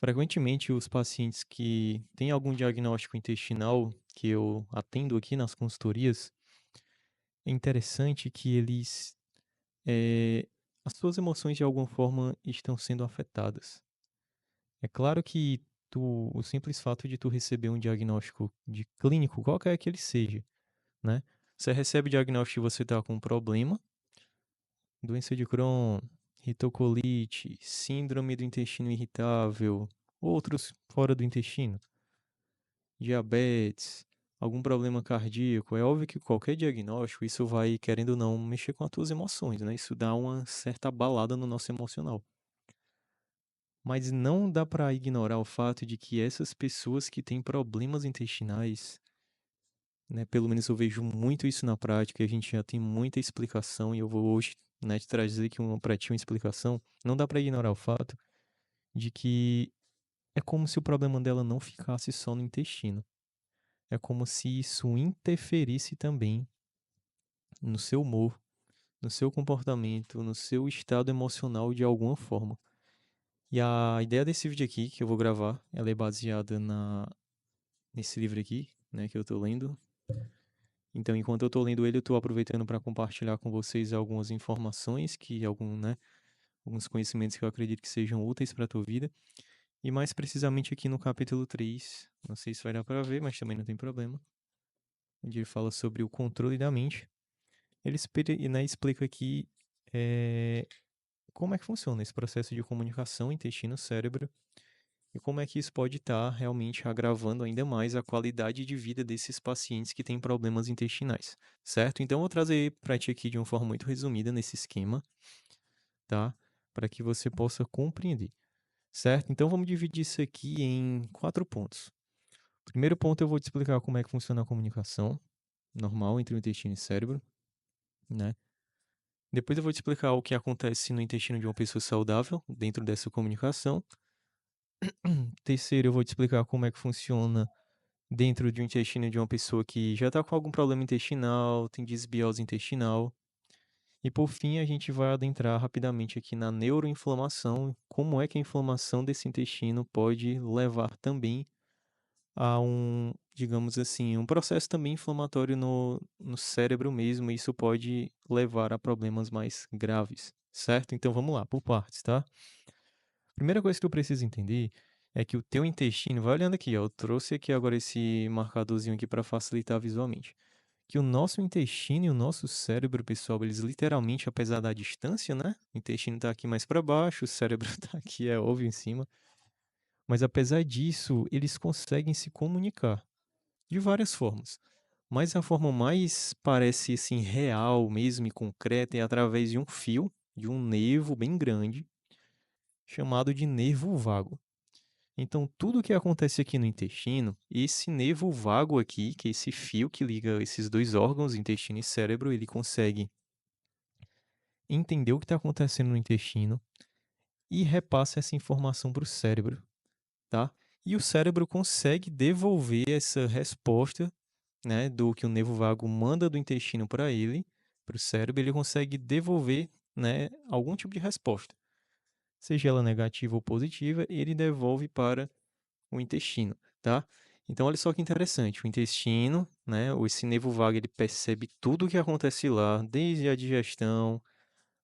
Frequentemente, os pacientes que têm algum diagnóstico intestinal, que eu atendo aqui nas consultorias, é interessante que eles, eh, as suas emoções de alguma forma estão sendo afetadas. É claro que o simples fato de tu receber um diagnóstico de clínico, qualquer que ele seja, né? Você recebe o diagnóstico e você está com um problema, doença de Crohn, ritocolite, síndrome do intestino irritável, outros fora do intestino, diabetes, algum problema cardíaco. É óbvio que qualquer diagnóstico, isso vai, querendo ou não, mexer com as tuas emoções, né? Isso dá uma certa abalada no nosso emocional. Mas não dá para ignorar o fato de que essas pessoas que têm problemas intestinais, né, pelo menos eu vejo muito isso na prática, e a gente já tem muita explicação, e eu vou hoje, né, te trazer aqui para ti uma explicação. Não dá para ignorar o fato de que é como se o problema dela não ficasse só no intestino. É como se isso interferisse também no seu humor, no seu comportamento, no seu estado emocional de alguma forma. E a ideia desse vídeo aqui que eu vou gravar, ela é baseada nesse livro aqui, né, que eu tô lendo. Então, enquanto eu tô lendo ele, eu tô aproveitando para compartilhar com vocês algumas informações né, alguns conhecimentos que eu acredito que sejam úteis para a tua vida. E mais precisamente aqui no capítulo 3, não sei se vai dar para ver, mas também não tem problema, onde ele fala sobre o controle da mente. Ele né, explica aqui eh, como é que funciona esse processo de comunicação intestino-cérebro e como é que isso pode estar realmente agravando ainda mais a qualidade de vida desses pacientes que têm problemas intestinais, certo? Então, eu vou trazer para ti aqui de uma forma muito resumida nesse esquema, tá? Para que você possa compreender, certo? Então, vamos dividir isso aqui em 4 pontos. Primeiro ponto, eu vou te explicar como é que funciona a comunicação normal entre o intestino e o cérebro, né? Depois eu vou te explicar o que acontece no intestino de uma pessoa saudável dentro dessa comunicação. Terceiro, eu vou te explicar como é que funciona dentro de um intestino de uma pessoa que já está com algum problema intestinal, tem desbiose intestinal. E por fim, a gente vai adentrar rapidamente aqui na neuroinflamação, como é que a inflamação desse intestino pode levar também a digamos assim, um processo também inflamatório no cérebro mesmo, e isso pode levar a problemas mais graves, certo? Então vamos lá, por partes, tá? Primeira coisa que tu precisa entender é que o teu intestino, vai olhando aqui, ó, eu trouxe aqui agora esse marcadorzinho aqui para facilitar visualmente, que o nosso intestino e o nosso cérebro, pessoal, eles literalmente, apesar da distância, né? O intestino tá aqui mais para baixo, o cérebro tá aqui, é óbvio, em cima, mas apesar disso, eles conseguem se comunicar de várias formas. Mas a forma mais parece assim real mesmo e concreta é através de um fio, de um nervo bem grande, chamado de nervo vago. Então, tudo que acontece aqui no intestino, esse nervo vago aqui, que é esse fio que liga esses dois órgãos, intestino e cérebro, ele consegue entender o que está acontecendo no intestino e repassa essa informação para o cérebro, tá? E o cérebro consegue devolver essa resposta, né, do que o nervo vago manda do intestino para ele, para o cérebro, ele consegue devolver, né, algum tipo de resposta. Seja ela negativa ou positiva, ele devolve para o intestino, tá? Então, olha só que interessante, o intestino, né, ou esse nervo vago, ele percebe tudo o que acontece lá, desde a digestão,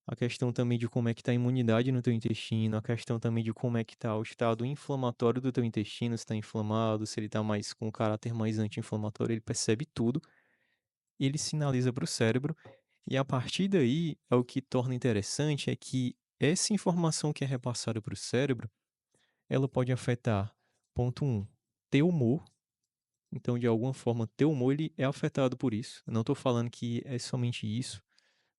a questão também de como é que está a imunidade no teu intestino, a questão também de como é que está o estado inflamatório do teu intestino, se está inflamado, se ele está mais com um caráter mais anti-inflamatório, ele percebe tudo, ele sinaliza para o cérebro, e a partir daí, é o que torna interessante é que essa informação que é repassada para o cérebro, ela pode afetar, ponto um, teu humor. Então, de alguma forma, teu humor ele é afetado por isso. Eu não estou falando que é somente isso.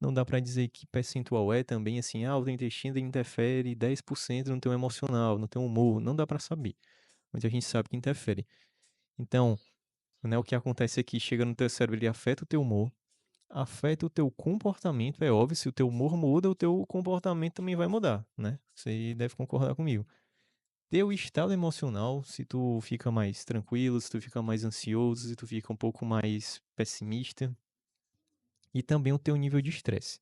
Não dá para dizer que percentual é também assim, o teu intestino interfere 10% no teu emocional, no teu humor. Não dá para saber. Mas a gente sabe que interfere. Então, né, o que acontece aqui, chega no teu cérebro, ele afeta o teu humor, afeta o teu comportamento. É óbvio, se o teu humor muda, o teu comportamento também vai mudar, né? Você deve concordar comigo. Teu estado emocional, se tu fica mais tranquilo, se tu fica mais ansioso, se tu fica um pouco mais pessimista, e também o teu nível de estresse.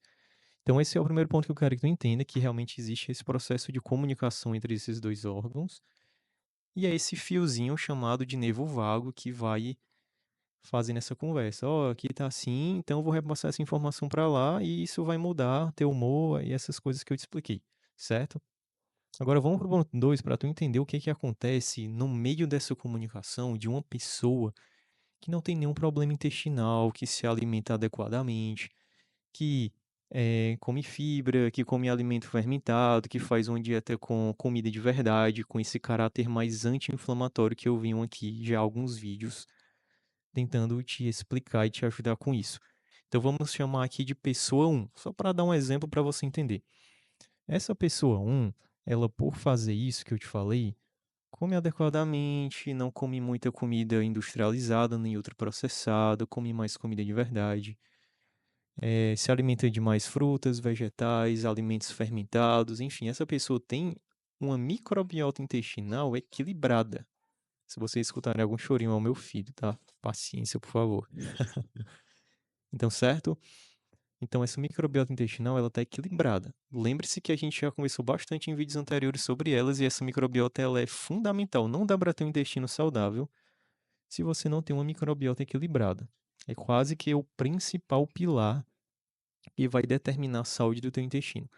Então esse é o primeiro ponto que eu quero que tu entenda, que realmente existe esse processo de comunicação entre esses dois órgãos, E é esse fiozinho chamado de nervo vago que vai fazendo essa conversa. Ó, aqui tá assim, então eu vou repassar essa informação para lá e isso vai mudar teu humor e essas coisas que eu te expliquei, certo? Agora vamos para o ponto 2 para tu entender o que que acontece no meio dessa comunicação de uma pessoa que não tem nenhum problema intestinal, que se alimenta adequadamente, que come fibra, que come alimento fermentado, que faz uma dieta com comida de verdade, com esse caráter mais anti-inflamatório que eu vi aqui já há alguns vídeos tentando te explicar e te ajudar com isso. Então vamos chamar aqui de pessoa 1, só para dar um exemplo para você entender. Essa pessoa 1, ela por fazer isso que eu te falei, come adequadamente, não come muita comida industrializada nem ultraprocessada, come mais comida de verdade, se alimenta de mais frutas, vegetais, alimentos fermentados, enfim, essa pessoa tem uma microbiota intestinal equilibrada. Se vocês escutarem algum chorinho ao meu filho, tá? Paciência, por favor. Então, certo? Então, essa microbiota intestinal, ela está equilibrada. Lembre-se que a gente já conversou bastante em vídeos anteriores sobre elas e essa microbiota, ela é fundamental. Não dá para ter um intestino saudável se você não tem uma microbiota equilibrada. É quase que o principal pilar que vai determinar a saúde do teu intestino.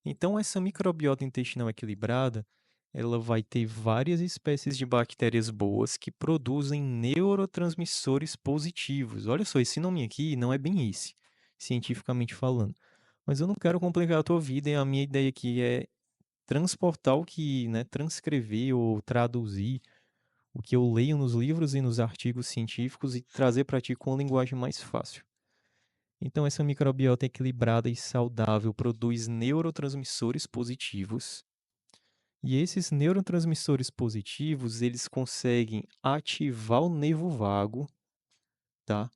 Então, essa microbiota intestinal equilibrada, ela vai ter várias espécies de bactérias boas que produzem neurotransmissores positivos. Olha só, esse nome aqui não é bem esse, cientificamente falando. Mas eu não quero complicar a tua vida e a minha ideia aqui é transportar o que, né, transcrever ou traduzir o que eu leio nos livros e nos artigos científicos e trazer para ti com uma linguagem mais fácil. Então, essa microbiota equilibrada e saudável produz neurotransmissores positivos. E esses neurotransmissores positivos, eles conseguem ativar o nervo vago, tá?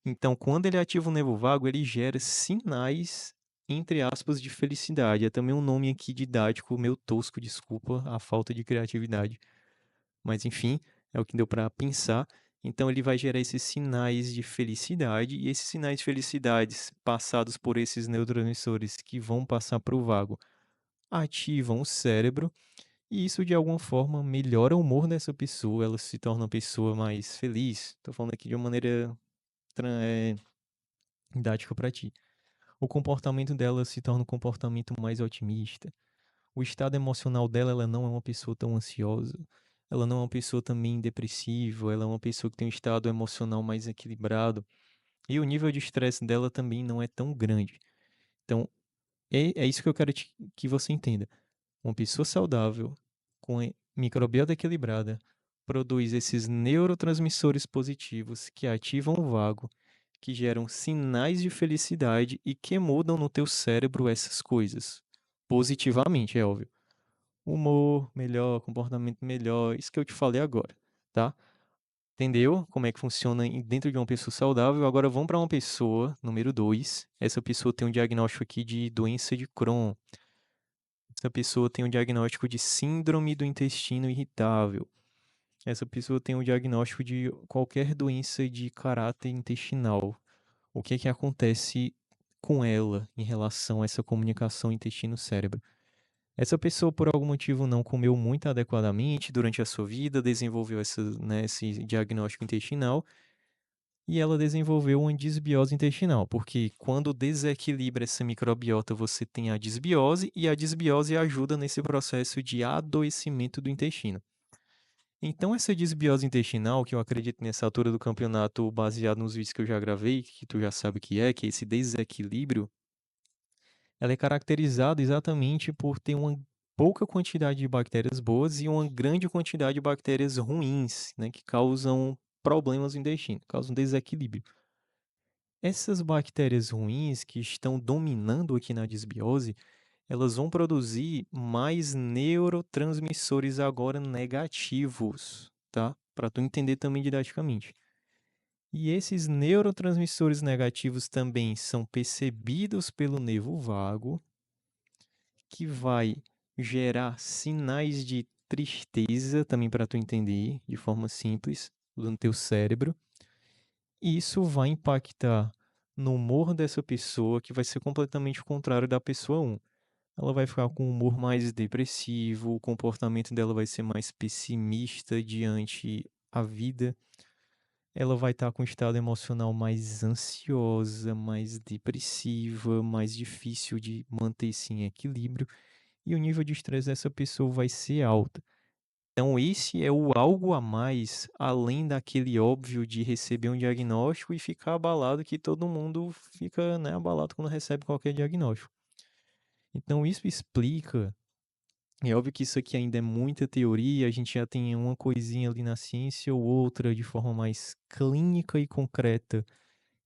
Então, quando ele ativa o nervo vago, ele gera sinais, entre aspas, de felicidade. É também um nome aqui didático, meio tosco, desculpa a falta de criatividade. Mas, enfim, é o que deu para pensar. Então, ele vai gerar esses sinais de felicidade, e esses sinais de felicidade passados por esses neurotransmissores que vão passar para o vago ativam o cérebro, e isso de alguma forma melhora o humor dessa pessoa, ela se torna uma pessoa mais feliz. Estou falando aqui de uma maneira didática para ti. O comportamento dela se torna um comportamento mais otimista. O estado emocional dela, ela não é uma pessoa tão ansiosa. Ela não é uma pessoa também depressiva, ela é uma pessoa que tem um estado emocional mais equilibrado. E o nível de estresse dela também não é tão grande. Então, é isso que eu quero que você entenda. Uma pessoa saudável, com microbiota equilibrada, produz esses neurotransmissores positivos que ativam o vago, que geram sinais de felicidade e que mudam no teu cérebro essas coisas. Positivamente, é óbvio. Humor melhor, comportamento melhor, isso que eu te falei agora, tá? Entendeu como é que funciona dentro de uma pessoa saudável? Agora vamos para uma pessoa, número 2. Essa pessoa tem um diagnóstico aqui de doença de Crohn. Essa pessoa tem um diagnóstico de síndrome do intestino irritável. Essa pessoa tem um diagnóstico de qualquer doença de caráter intestinal. O que é que acontece com ela em relação a essa comunicação intestino-cérebro? Essa pessoa, por algum motivo, não comeu muito adequadamente durante a sua vida, desenvolveu esse diagnóstico intestinal e ela desenvolveu uma disbiose intestinal, porque quando desequilibra essa microbiota, você tem a disbiose, e a disbiose ajuda nesse processo de adoecimento do intestino. Então, essa disbiose intestinal, que eu acredito nessa altura do campeonato, baseado nos vídeos que eu já gravei, que tu já sabe o que é esse desequilíbrio, ela é caracterizada exatamente por ter uma pouca quantidade de bactérias boas e uma grande quantidade de bactérias ruins, né, que causam problemas no intestino, causam desequilíbrio. Essas bactérias ruins que estão dominando aqui na disbiose, elas vão produzir mais neurotransmissores agora negativos, tá? Para tu entender também didaticamente. E esses neurotransmissores negativos também são percebidos pelo nervo vago, que vai gerar sinais de tristeza, também para tu entender de forma simples, no teu cérebro. E isso vai impactar no humor dessa pessoa, que vai ser completamente o contrário da pessoa 1. ela vai ficar com um humor mais depressivo, o comportamento dela vai ser mais pessimista diante a vida, ela vai estar com um estado emocional mais ansiosa, mais depressiva, mais difícil de manter-se em equilíbrio, e o nível de estresse dessa pessoa vai ser alto. Então esse é o algo a mais, além daquele óbvio de receber um diagnóstico e ficar abalado, que todo mundo fica, né, abalado quando recebe qualquer diagnóstico. Então isso explica, é óbvio que isso aqui ainda é muita teoria, a gente já tem uma coisinha ali na ciência ou outra de forma mais clínica e concreta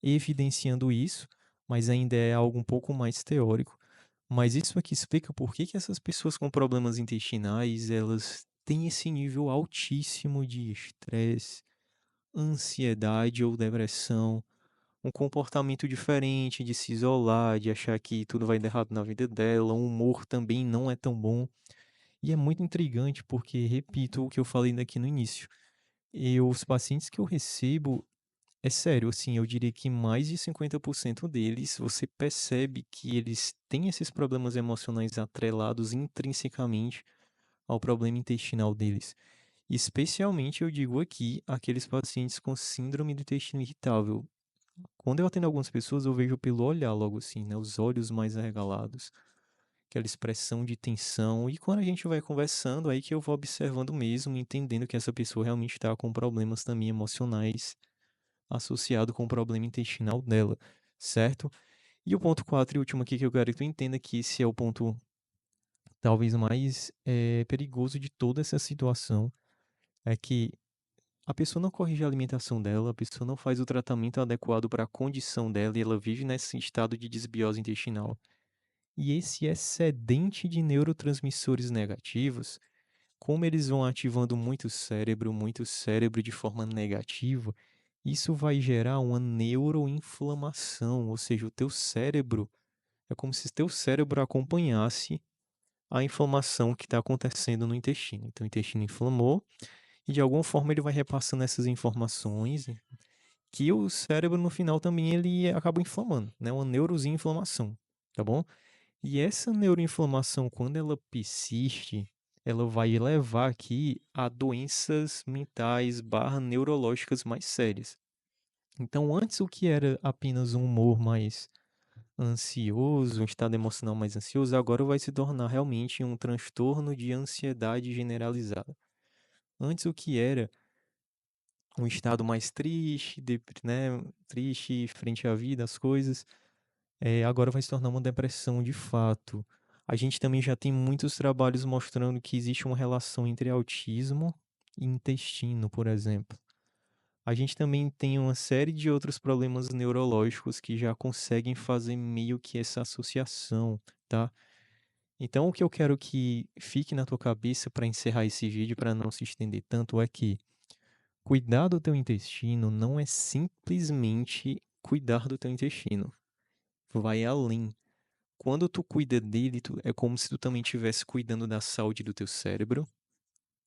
evidenciando isso, mas ainda é algo um pouco mais teórico. Mas isso aqui explica por que que essas pessoas com problemas intestinais, elas têm esse nível altíssimo de estresse, ansiedade ou depressão, um comportamento diferente de se isolar, de achar que tudo vai dar errado na vida dela, o humor também não é tão bom. E é muito intrigante porque, repito o que eu falei aqui no início, os pacientes que eu recebo, é sério, assim, eu diria que mais de 50% deles, você percebe que eles têm esses problemas emocionais atrelados intrinsecamente ao problema intestinal deles. Especialmente, eu digo aqui, aqueles pacientes com síndrome do intestino irritável. Quando eu atendo algumas pessoas, eu vejo pelo olhar logo assim, né? Os olhos mais arregalados, aquela expressão de tensão. E quando a gente vai conversando, aí que eu vou observando mesmo, entendendo que essa pessoa realmente está com problemas também emocionais associado com o problema intestinal dela, certo? E o ponto 4 e último aqui que eu quero que tu entenda que esse é o ponto talvez mais perigoso de toda essa situação, é que a pessoa não corrige a alimentação dela, a pessoa não faz o tratamento adequado para a condição dela e ela vive nesse estado de desbiose intestinal. E esse excedente de neurotransmissores negativos, como eles vão ativando muito o cérebro de forma negativa, isso vai gerar uma neuroinflamação, ou seja, o teu cérebro é como se o teu cérebro acompanhasse a inflamação que está acontecendo no intestino. Então, o intestino inflamou e de alguma forma ele vai repassando essas informações que o cérebro no final também ele acaba inflamando, né? Uma neurozinha inflamação, tá bom? E essa neuroinflamação, quando ela persiste, ela vai levar aqui a doenças mentais barra neurológicas mais sérias. Então, antes o que era apenas um humor mais ansioso, um estado emocional mais ansioso, agora vai se tornar realmente um transtorno de ansiedade generalizada. Antes o que era um estado mais triste, né, triste frente à vida, às coisas, agora vai se tornar uma depressão de fato. A gente também já tem muitos trabalhos mostrando que existe uma relação entre autismo e intestino, por exemplo. A gente também tem uma série de outros problemas neurológicos que já conseguem fazer meio que essa associação, tá? Então, o que eu quero que fique na tua cabeça para encerrar esse vídeo, para não se estender tanto, é que cuidar do teu intestino não é simplesmente cuidar do teu intestino. Vai além. Quando tu cuida dele, é como se tu também estivesse cuidando da saúde do teu cérebro,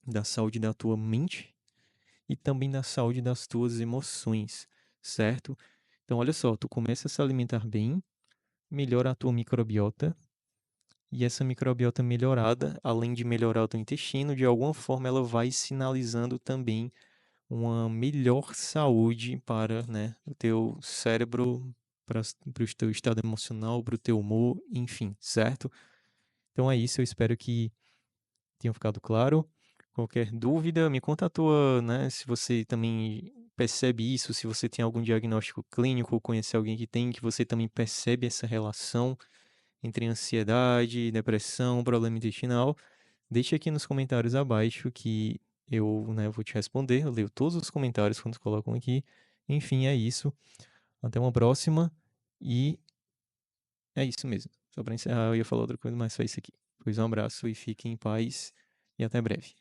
da saúde da tua mente e também da saúde das tuas emoções, certo? Então, olha só, tu começa a se alimentar bem, melhora a tua microbiota, e essa microbiota melhorada, além de melhorar o teu intestino, de alguma forma ela vai sinalizando também uma melhor saúde para, né, o teu cérebro, para o teu estado emocional, para o teu humor, enfim, certo? Então é isso, eu espero que tenha ficado claro. Qualquer dúvida, me conta a tua, né, se você também percebe isso, se você tem algum diagnóstico clínico ou conhece alguém que tem, que você também percebe essa relação entre ansiedade, depressão, problema intestinal, deixe aqui nos comentários abaixo que eu, né, vou te responder. Eu leio todos os comentários quando colocam aqui. Enfim, é isso. Até uma próxima e é isso mesmo. Só para encerrar, eu ia falar outra coisa, mas só isso aqui. Pois um abraço e fiquem em paz e até breve.